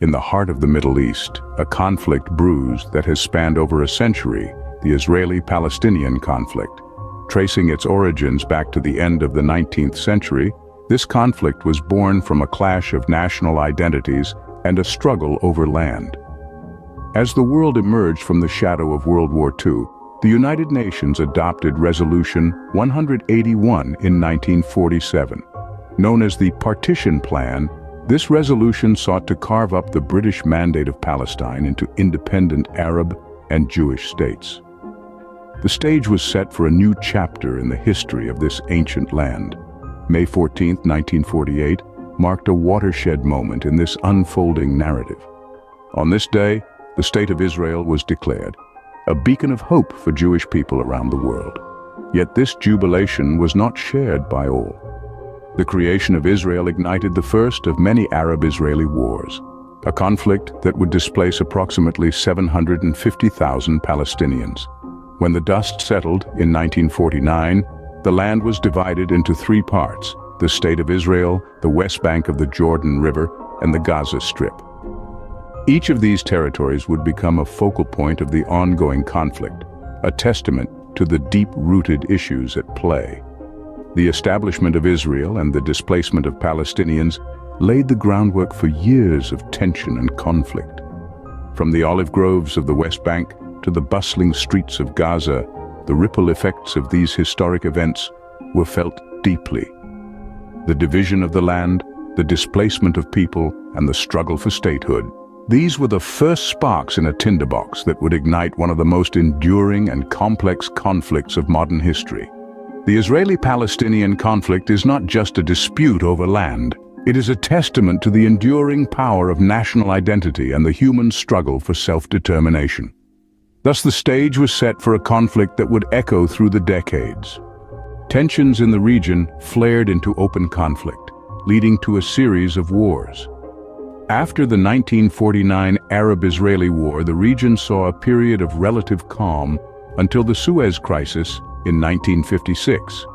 In the heart of the Middle East, a conflict brews that has spanned over a century, the Israeli-Palestinian conflict. Tracing its origins back to the end of the 19th century, this conflict was born from a clash of national identities and a struggle over land. As the world emerged from the shadow of World War II, the United Nations adopted Resolution 181 in 1947. Known as the Partition Plan, this resolution sought to carve up the British Mandate of Palestine into independent Arab and Jewish states. The stage was set for a new chapter in the history of this ancient land. May 14, 1948, marked a watershed moment in this unfolding narrative. On this day, the State of Israel was declared, a beacon of hope for Jewish people around the world. Yet this jubilation was not shared by all. The creation of Israel ignited the first of many Arab-Israeli wars, a conflict that would displace approximately 750,000 Palestinians. When the dust settled in 1949, the land was divided into three parts: the State of Israel, the West Bank of the Jordan River, and the Gaza Strip. Each of these territories would become a focal point of the ongoing conflict, a testament to the deep-rooted issues at play. The establishment of Israel and the displacement of Palestinians laid the groundwork for years of tension and conflict. From the olive groves of the West Bank to the bustling streets of Gaza, the ripple effects of these historic events were felt deeply. The division of the land, the displacement of people, and the struggle for statehood. These were the first sparks in a tinderbox that would ignite one of the most enduring and complex conflicts of modern history. The Israeli-Palestinian conflict is not just a dispute over land. It is a testament to the enduring power of national identity and the human struggle for self-determination. Thus, the stage was set for a conflict that would echo through the decades. Tensions in the region flared into open conflict, leading to a series of wars. After the 1949 Arab-Israeli War, the region saw a period of relative calm until the Suez Crisis in 1956.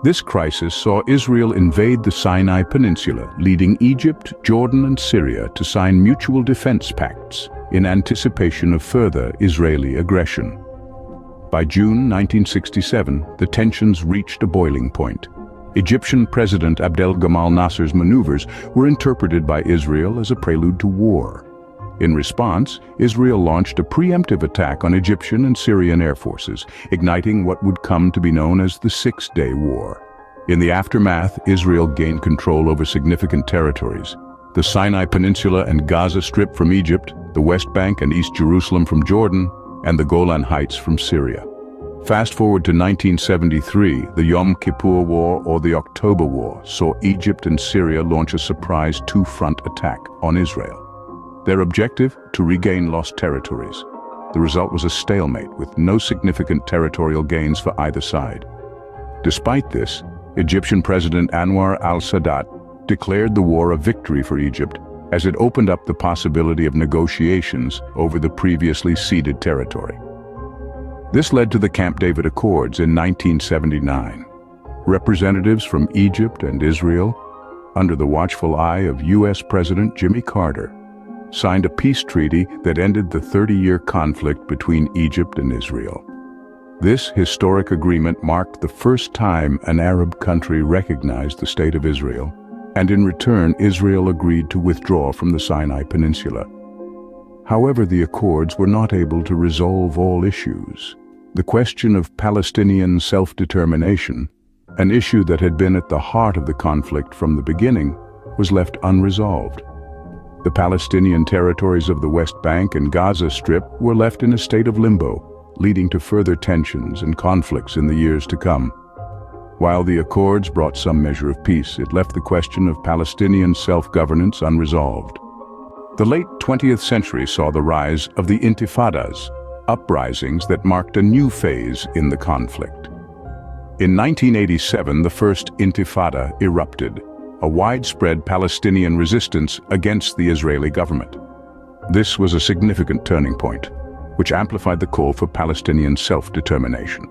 This crisis saw Israel invade the Sinai Peninsula, leading Egypt, Jordan, and Syria to sign mutual defense pacts in anticipation of further Israeli aggression. By June 1967, the tensions reached a boiling point. Egyptian President Abdel Gamal Nasser's maneuvers were interpreted by Israel as a prelude to war. In response, Israel launched a preemptive attack on Egyptian and Syrian air forces, igniting what would come to be known as the Six-Day War. In the aftermath, Israel gained control over significant territories: the Sinai Peninsula and Gaza Strip from Egypt, the West Bank and East Jerusalem from Jordan, and the Golan Heights from Syria. Fast forward to 1973, the Yom Kippur War, or the October War, saw Egypt and Syria launch a surprise two-front attack on Israel. Their objective? To regain lost territories. The result was a stalemate with no significant territorial gains for either side. Despite this, Egyptian President Anwar al-Sadat declared the war a victory for Egypt, as it opened up the possibility of negotiations over the previously ceded territory. This led to the Camp David Accords in 1979. Representatives from Egypt and Israel, under the watchful eye of U.S. President Jimmy Carter, signed a peace treaty that ended the 30-year conflict between Egypt and Israel. This historic agreement marked the first time an Arab country recognized the State of Israel, and in return, Israel agreed to withdraw from the Sinai Peninsula. However, the accords were not able to resolve all issues. The question of Palestinian self-determination, an issue that had been at the heart of the conflict from the beginning, was left unresolved. The Palestinian territories of the West Bank and Gaza Strip were left in a state of limbo, leading to further tensions and conflicts in the years to come. While the accords brought some measure of peace, it left the question of Palestinian self-governance unresolved. The late 20th century saw the rise of the Intifadas, uprisings that marked a new phase in the conflict. In 1987, the first Intifada erupted, a widespread Palestinian resistance against the Israeli government. This was a significant turning point, which amplified the call for Palestinian self-determination.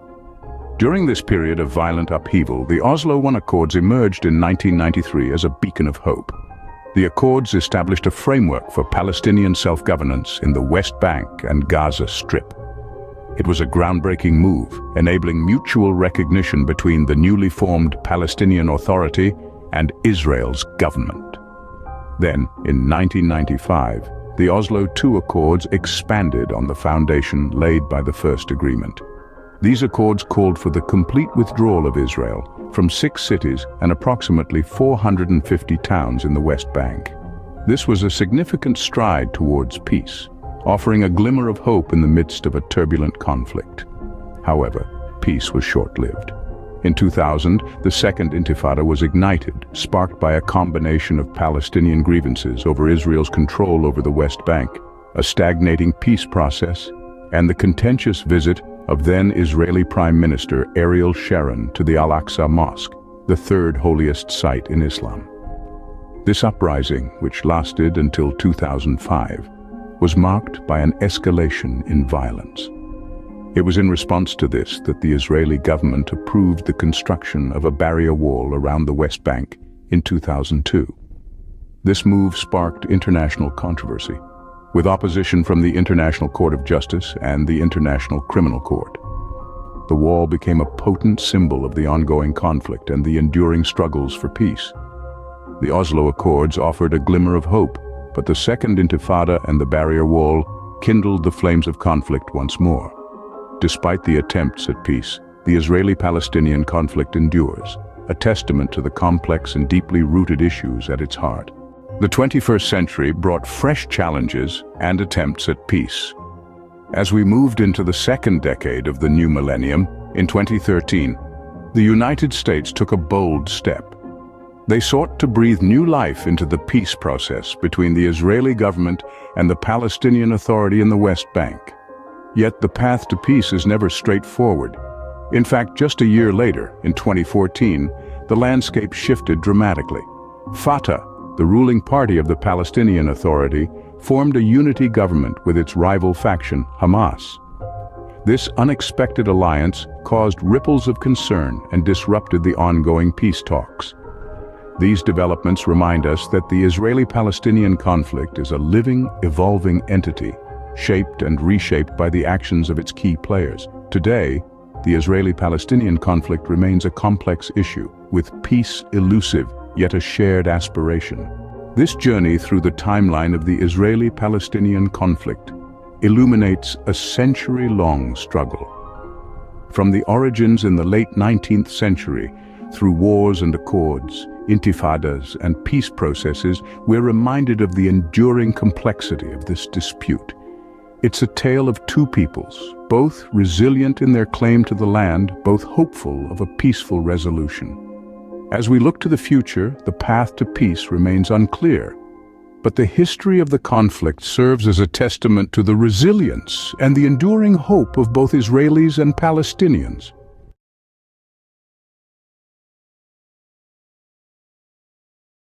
During this period of violent upheaval, the Oslo I Accords emerged in 1993 as a beacon of hope. The Accords established a framework for Palestinian self-governance in the West Bank and Gaza Strip. It was a groundbreaking move, enabling mutual recognition between the newly formed Palestinian Authority and Israel's government. Then, in 1995, the Oslo II Accords expanded on the foundation laid by the first agreement. These accords called for the complete withdrawal of Israel from 6 cities and approximately 450 towns in the West Bank. This was a significant stride towards peace, offering a glimmer of hope in the midst of a turbulent conflict. However, peace was short-lived. In 2000, the Second Intifada was ignited, sparked by a combination of Palestinian grievances over Israel's control over the West Bank, a stagnating peace process, and the contentious visit of then Israeli Prime Minister Ariel Sharon to the Al-Aqsa Mosque, the third holiest site in Islam. This uprising, which lasted until 2005, was marked by an escalation in violence. It was in response to this that the Israeli government approved the construction of a barrier wall around the West Bank in 2002. This move sparked international controversy, with opposition from the International Court of Justice and the International Criminal Court. The wall became a potent symbol of the ongoing conflict and the enduring struggles for peace. The Oslo Accords offered a glimmer of hope, but the Second Intifada and the barrier wall kindled the flames of conflict once more. Despite the attempts at peace, the Israeli-Palestinian conflict endures, a testament to the complex and deeply rooted issues at its heart. The 21st century brought fresh challenges and attempts at peace. As we moved into the second decade of the new millennium, in 2013, the United States took a bold step. They sought to breathe new life into the peace process between the Israeli government and the Palestinian Authority in the West Bank. Yet the path to peace is never straightforward. In fact, just a year later, in 2014, the landscape shifted dramatically. Fatah, the ruling party of the Palestinian Authority, formed a unity government with its rival faction, Hamas. This unexpected alliance caused ripples of concern and disrupted the ongoing peace talks. These developments remind us that the Israeli-Palestinian conflict is a living, evolving entity, shaped and reshaped by the actions of its key players. Today, the Israeli-Palestinian conflict remains a complex issue, with peace elusive, yet a shared aspiration. This journey through the timeline of the Israeli-Palestinian conflict illuminates a century-long struggle. From the origins in the late 19th century, through wars and accords, intifadas and peace processes, we're reminded of the enduring complexity of this dispute. It's a tale of two peoples, both resilient in their claim to the land, both hopeful of a peaceful resolution. As we look to the future, the path to peace remains unclear. But the history of the conflict serves as a testament to the resilience and the enduring hope of both Israelis and Palestinians.